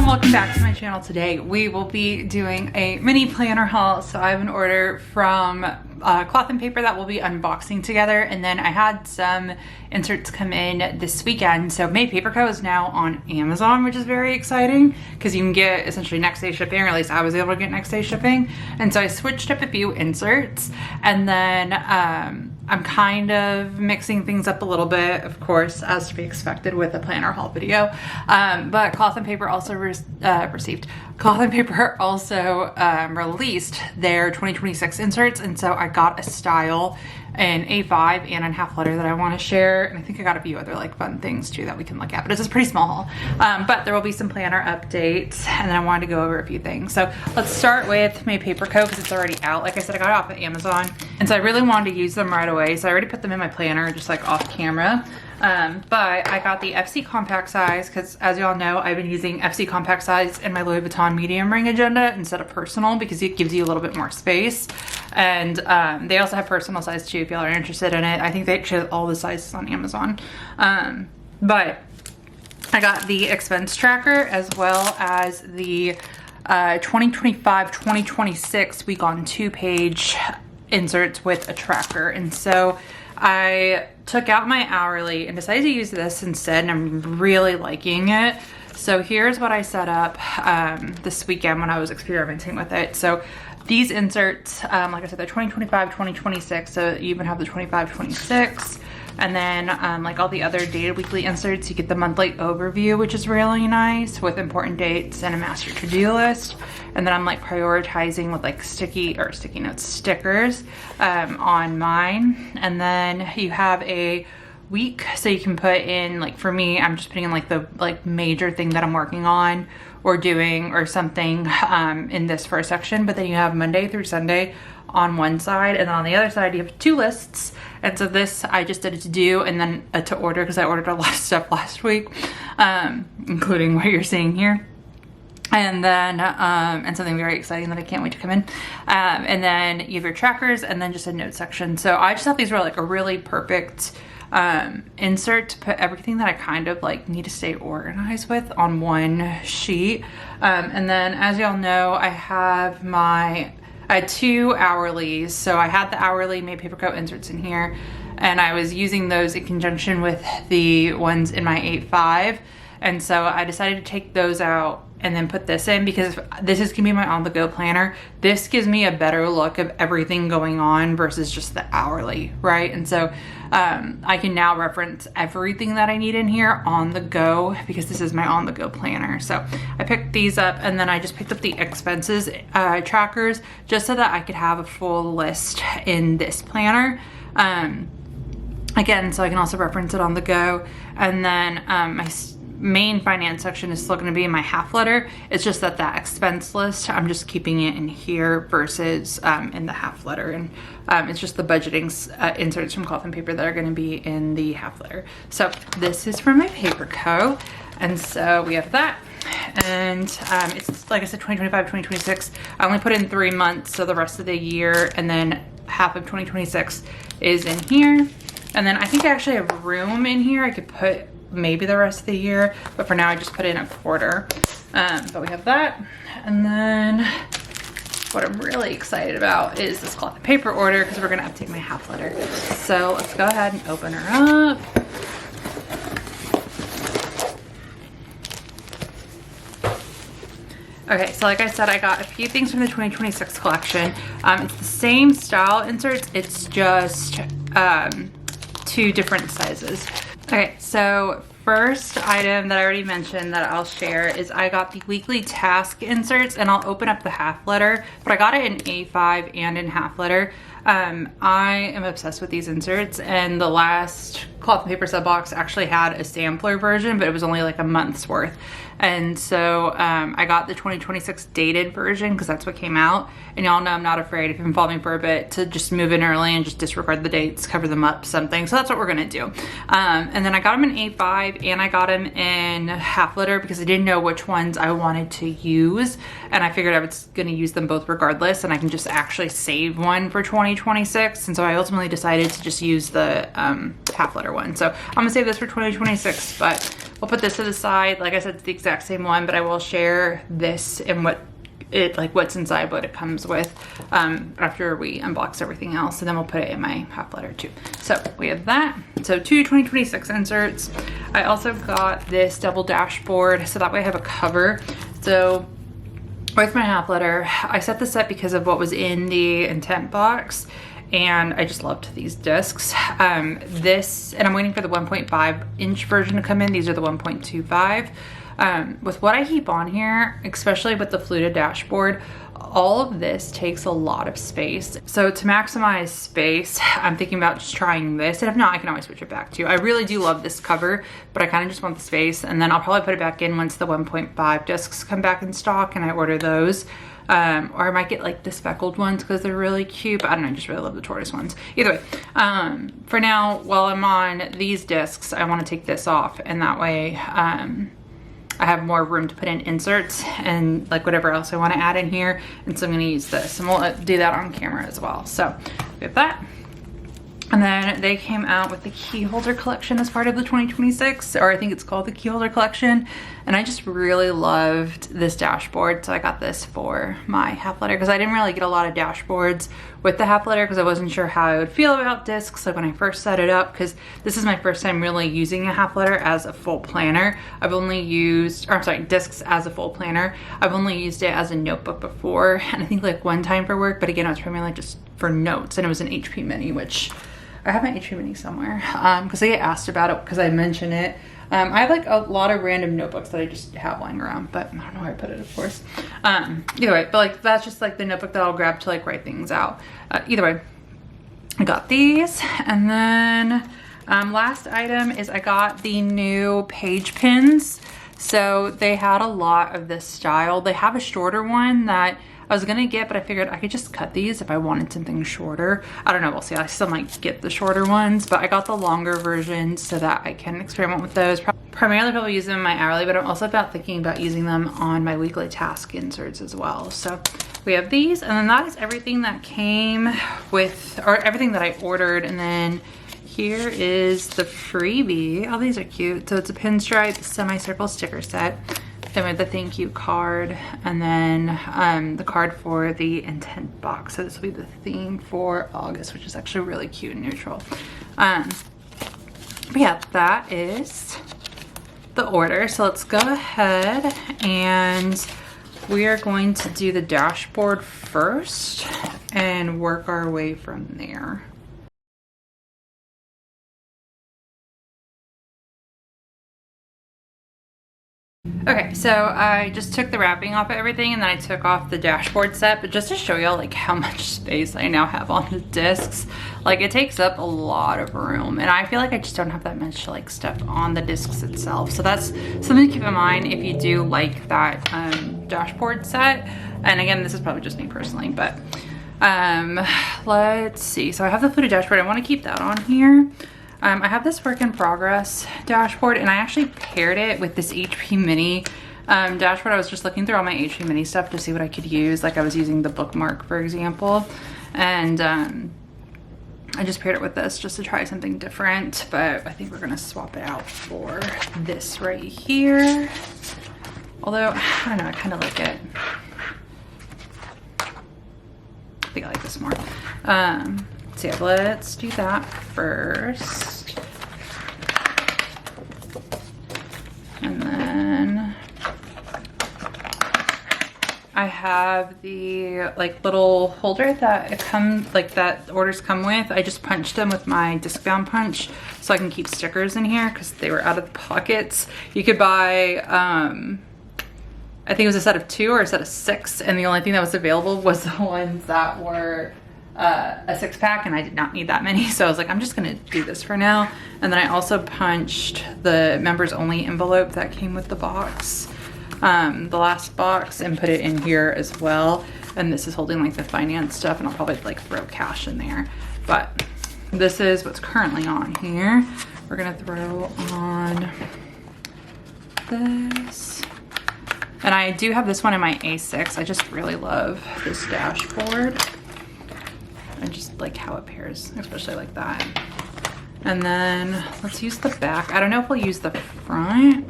welcome back to my channel. Today we will be doing a mini planner haul. So I have an order from Cloth and Paper that we'll be unboxing together, and then I had some inserts come in this weekend. So May Paper Co is now on Amazon, which is very exciting because you can get essentially next day shipping, or at least I was able to get next day shipping. And so I switched up a few inserts, and then I'm kind of mixing things up a little bit, of course, as to be expected with a planner haul video. But Cloth and Paper also Cloth and Paper also released their 2026 inserts, and so I got a style in A5 and in half letter that I want to share, and I think I got a few other like fun things too that we can look at, but it's just a pretty small haul. But there will be some planner updates, and then I wanted to go over a few things. So let's start with May Paper Co because it's already out. Like I said, I got it off of Amazon, and so I really wanted to use them right away, so I already put them in my planner just like off camera. But I got the FC compact size because, as y'all know, I've been using FC compact size in my Louis Vuitton medium ring agenda instead of personal because it gives you a little bit more space. And they also have personal size too if y'all are interested in it. I think they show all the sizes on Amazon. But I got the expense tracker as well as the 2025-2026 week on 2-page inserts with a tracker. And so I took out my hourly and decided to use this instead, and I'm really liking it. So here's what I set up this weekend when I was experimenting with it. So these inserts, like I said, they're 2025, 2026, so you even have the 25, 26. And then like all the other dated weekly inserts, you get the monthly overview, which is really nice with important dates and a master to-do list. And then I'm like prioritizing with like sticky notes stickers on mine. And then you have a week, so you can put in, like for me, I'm just putting in like the major thing that I'm working on or doing or something in this first section. But then you have Monday through Sunday on one side, and then on the other side you have 2 lists. And so this I just did it to do, and then to order because I ordered a lot of stuff last week, including what you're seeing here. And then and something very exciting that I can't wait to come in. And then you have your trackers and then just a note section. So I just thought these were like a really perfect insert to put everything that I kind of like need to stay organized with on one sheet. And then, as y'all know, I had 2 hourlies. So I had the hourly May Paper Co inserts in here, and I was using those in conjunction with the ones in my 8.5. And so I decided to take those out and then put this in because this is gonna be my on-the-go planner. This gives me a better look of everything going on versus just the hourly, right? And so I can now reference everything that I need in here on the go because this is my on-the-go planner. So I picked these up, and then I just picked up the expenses trackers just so that I could have a full list in this planner. Again, so I can also reference it on the go. And then my main finance section is still going to be in my half letter. It's just that expense list, I'm just keeping it in here versus in the half letter. And it's just the budgeting inserts from Cloth and Paper that are going to be in the half letter. So this is from my Paper Co. And so we have that. And it's, like I said, 2025, 2026. I only put in 3 months, so the rest of the year, and then half of 2026 is in here. And then I think I actually have room in here. I could put maybe the rest of the year, but for now I just put in a quarter. But we have that. And then what I'm really excited about is this Cloth and Paper order because we're gonna update my half letter. So let's go ahead and open her up. Okay, so like I said, I got a few things from the 2026 collection. It's the same style inserts, it's just 2 different sizes. Okay, so first item that I already mentioned that I'll share is I got the weekly task inserts, and I'll open up the half letter, but I got it in A5 and in half letter. I am obsessed with these inserts, and the last Cloth and Paper sub box actually had a sampler version, but it was only like a month's worth. And so I got the 2026 dated version because that's what came out. And y'all know I'm not afraid, if you've been following me for a bit, to just move in early and just disregard the dates, cover them up, something. So that's what we're gonna do. And then I got them in A5 and I got them in half letter because I didn't know which ones I wanted to use. And I figured I was gonna use them both regardless, and I can just actually save one for 2026. And so I ultimately decided to just use the half letter one. So I'm gonna save this for 2026, but we'll put this to the side. Like I said, it's the exact same one, but I will share this and what's inside, what it comes with after we unbox everything else, and then we'll put it in my half letter too. So we have that. So 2 2026 inserts. I also got this double dashboard, so that way I have a cover. So with my half letter, I set this up because of what was in the intent box, and I just loved these discs. And I'm waiting for the 1.5 inch version to come in. These are the 1.25. With what I keep on here, especially with the fluted dashboard, all of this takes a lot of space. So to maximize space, I'm thinking about just trying this. And if not, I can always switch it back too. I really do love this cover, but I kind of just want the space. And then I'll probably put it back in once the 1.5 discs come back in stock and I order those. Or I might get like the speckled ones because they're really cute, but I don't know, I just really love the tortoise ones. Either way, for now, while I'm on these discs, I want to take this off, and that way I have more room to put in inserts and like whatever else I want to add in here. And so I'm going to use this, and we'll do that on camera as well. So we have that. And then they came out with the key holder collection as part of the 2026, or I think it's called the key holder collection. And I just really loved this dashboard. So I got this for my half letter because I didn't really get a lot of dashboards with the half letter because I wasn't sure how I would feel about discs like when I first set it up, because this is my first time really using a half letter as a full planner. I've only used, or I'm sorry, discs as a full planner. I've only used it as a notebook before, and I think like one time for work, but again, it was primarily just for notes, and it was an HP mini, which I have my HP mini somewhere because I get asked about it because I mention it. I have like a lot of random notebooks that I just have lying around, but I don't know where I put it, of course. Either way, but like that's just like the notebook that I'll grab to like write things out. Either way, I got these. And then last item is I got the new page pins. So they had a lot of this style. They have a shorter one that I was gonna get, but I figured I could just cut these if I wanted something shorter. I don't know, we'll see. I still might get the shorter ones, but I got the longer versions so that I can experiment with those. Primarily probably use them in my hourly, but I'm also thinking about using them on my weekly task inserts as well. So we have these, and then that is everything that came with, or everything that I ordered. And then here is the freebie. Oh, these are cute. So it's a pinstripe semicircle sticker set. Then with the thank you card, and then the card for the intent box. So this will be the theme for August, which is actually really cute and neutral. But yeah, that is the order. So let's go ahead and we are going to do the dashboard first and work our way from there. Okay, so I just took the wrapping off of everything, and then I took off the dashboard set, but just to show y'all like how much space I now have on the discs. Like it takes up a lot of room, and I feel like I just don't have that much like stuff on the discs itself. So that's something to keep in mind if you do like that dashboard set. And again, this is probably just me personally, but let's see. So I have the fluted dashboard. I want to keep that on here. I have this work in progress dashboard, and I actually paired it with this HP mini dashboard. I was just looking through all my HP mini stuff to see what I could use. Like I was using the bookmark, for example, and I just paired it with this just to try something different, but I think we're gonna swap it out for this right here. Although, I don't know, I kind of like it. I think I like this more. So yeah, let's do that first. And then I have the like little holder that it comes, like that orders come with. I just punched them with my disc bound punch so I can keep stickers in here because they were out of the pockets. You could buy, I think it was a set of 2 or a set of 6, and the only thing that was available was the ones that were a 6-pack, and I did not need that many, so I was like, I'm just gonna do this for now. And then I also punched the members only envelope that came with the box, the last box, and put it in here as well. And this is holding like the finance stuff, and I'll probably like throw cash in there, but this is what's currently on here. We're gonna throw on this, and I do have this one in my A6. I just really love this dashboard. I just like how it pairs, especially like that. And then let's use the back. I don't know if we'll use the front.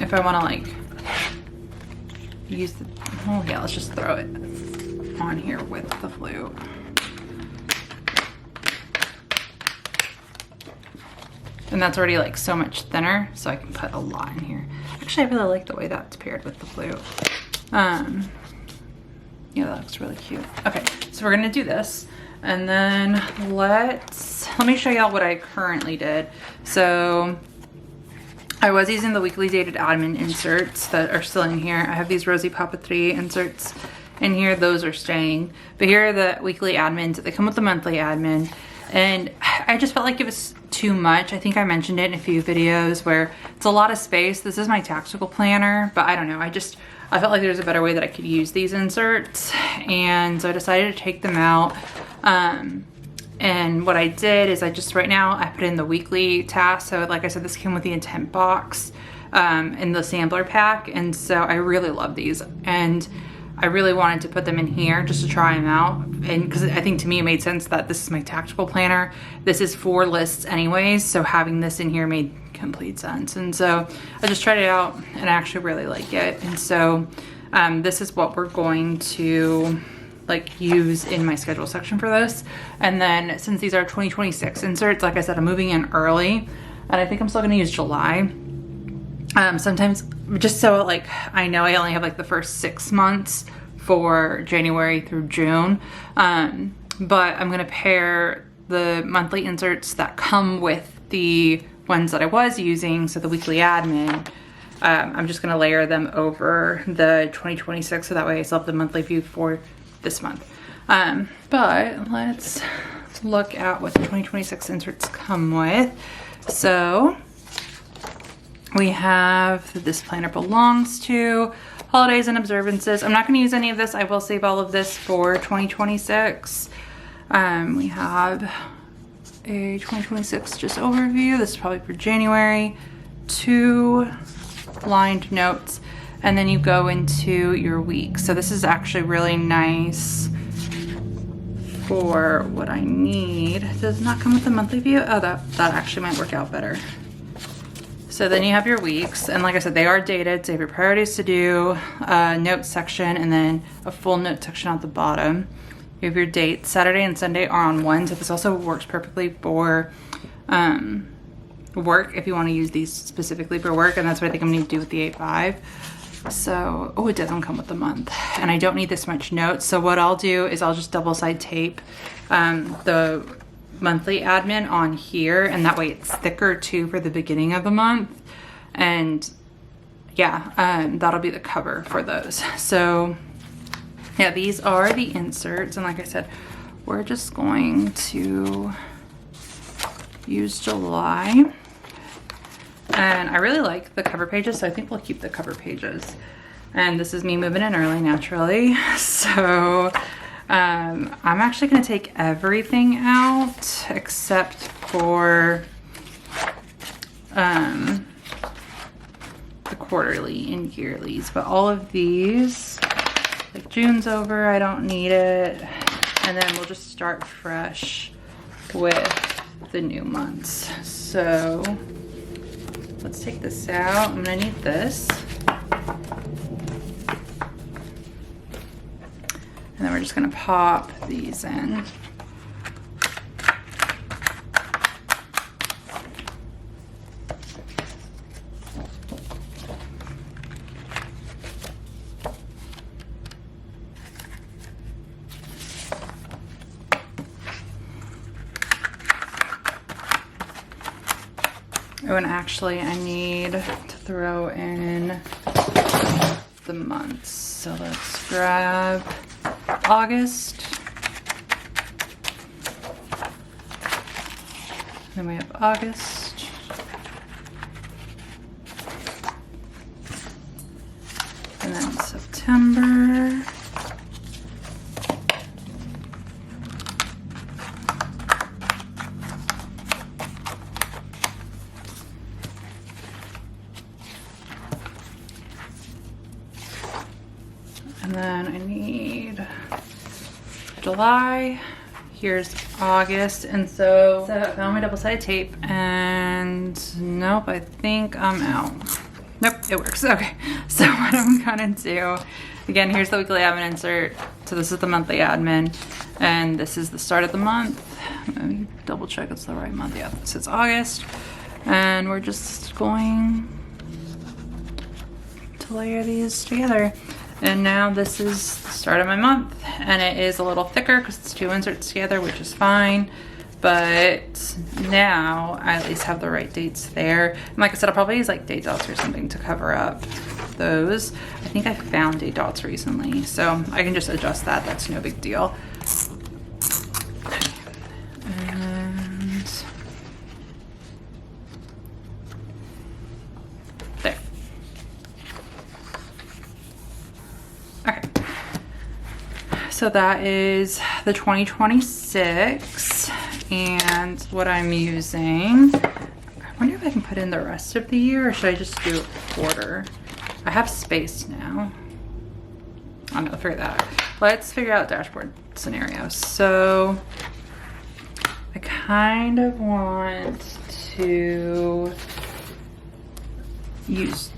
If I want to like use the, oh yeah, let's just throw it on here with the flute. And that's already like so much thinner, so I can put a lot in here. Actually, I really like the way that's paired with the flute. Yeah, that looks really cute. Okay, so we're gonna do this. And then let me show y'all what I currently did. So I was using the weekly dated admin inserts that are still in here. I have these ROSIE PAPETERIE inserts in here. Those are staying. But here are the weekly admins. They come with the monthly admin. And I just felt like it was too much. I think I mentioned it in a few videos where it's a lot of space. This is my tactical planner, but I don't know. I felt like there's a better way that I could use these inserts. And so I decided to take them out. And what I did is right now I put in the weekly task. So like I said, this came with the intent box in the sampler pack. And so I really love these. And I really wanted to put them in here just to try them out. And because I think to me it made sense that this is my tactical planner. This is 4 lists anyways. So having this in here made complete sense. And so I just tried it out and I actually really like it. And so this is what we're going to like use in my schedule section for this. And then since these are 2026 inserts, like I said, I'm moving in early and I think I'm still gonna use July. Sometimes just so like I know I only have like the first 6 months for January through June, but I'm gonna pair the monthly inserts that come with the ones that I was using, so the weekly admin. I'm just gonna layer them over the 2026 so that way I still have the monthly view for this month. But let's look at what the 2026 inserts come with. So we have that this planner belongs to, holidays and observances. I'm not going to use any of this. I will save all of this for 2026. We have a 2026 just overview. This is probably for January. 2 lined notes. And then you go into your week. So this is actually really nice for what I need. Does not come with a monthly view. Oh, that actually might work out better. So then you have your weeks, and like I said, they are dated, so you have your priorities to do, notes section, and then a full note section at the bottom. You have your dates. Saturday and Sunday are on 1, so this also works perfectly for work if you want to use these specifically for work, and that's what I think I'm going to do with the 8/5. So, oh, it doesn't come with the month, and I don't need this much notes, so what I'll do is I'll just double side tape the monthly admin on here, and that way it's thicker too for the beginning of the month. And yeah, that'll be the cover for those. So yeah, these are the inserts, and like I said, we're just going to use July. And I really like the cover pages, so I think we'll keep the cover pages. And this is me moving in early naturally, so I'm actually going to take everything out except for the quarterly and yearlies. But all of these, like June's over, I don't need it. And then we'll just start fresh with the new months. So let's take this out. I'm going to need this. And then we're just gonna pop these in. Oh, and actually I need to throw in the months. So let's grab August. Then we have August. And then September. And then I need July. Here's August. And so I found my double-sided tape and nope, I think I'm out. Nope, it works. Okay, so what I'm gonna do, again, here's the weekly admin insert. So this is the monthly admin, and this is the start of the month. Let me double check it's the right month. Yeah, this is August. And we're just going to layer these together. And now this is the start of my month, and it is a little thicker because it's 2 inserts together, which is fine. But now I at least have the right dates there. And like I said, I'll probably use like date dots or something to cover up those. I think I found date dots recently, so I can just adjust that. That's no big deal. And there. Okay. So that is the 2026. And what I'm using, I wonder if I can put in the rest of the year, or should I just do a quarter? I have space now. I'm gonna figure that out. Let's figure out dashboard scenarios. So I kind of want to use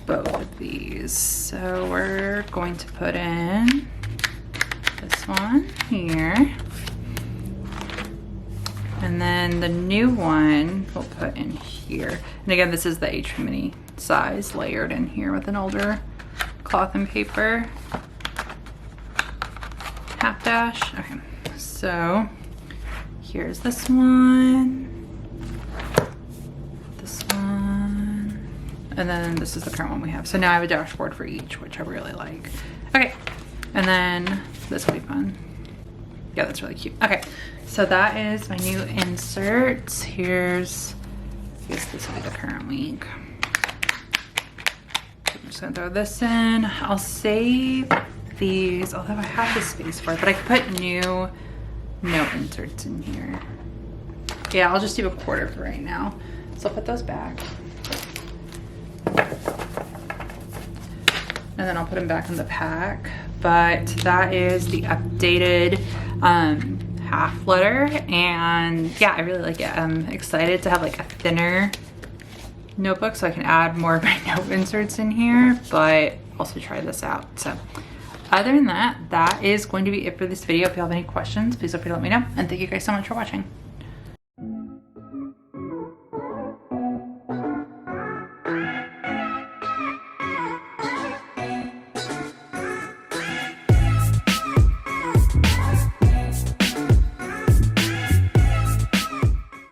both of these. So we're going to put in this one here. And then the new one we'll put in here. And again, this is the HP mini size layered in here with an older cloth and paper half dash. Okay, so here's this one, and then this is the current one we have. So now I have a dashboard for each, which I really like. Okay, and then this will be fun. Yeah, that's really cute. Okay, so that is my new inserts. Here's, I guess this will be the current week. So I'm just gonna throw this in. I'll save these, although I have the space for it, but I could put new note inserts in here. Yeah, I'll just do a quarter for right now. So I'll put those back. And then I'll put them back in the pack. But that is the updated half letter, and yeah, I really like it. I'm excited to have like a thinner notebook so I can add more of my note inserts in here, but also try this out. So other than that, that is going to be it for this video. If you have any questions, please feel free to let me know, and thank you guys so much for watching.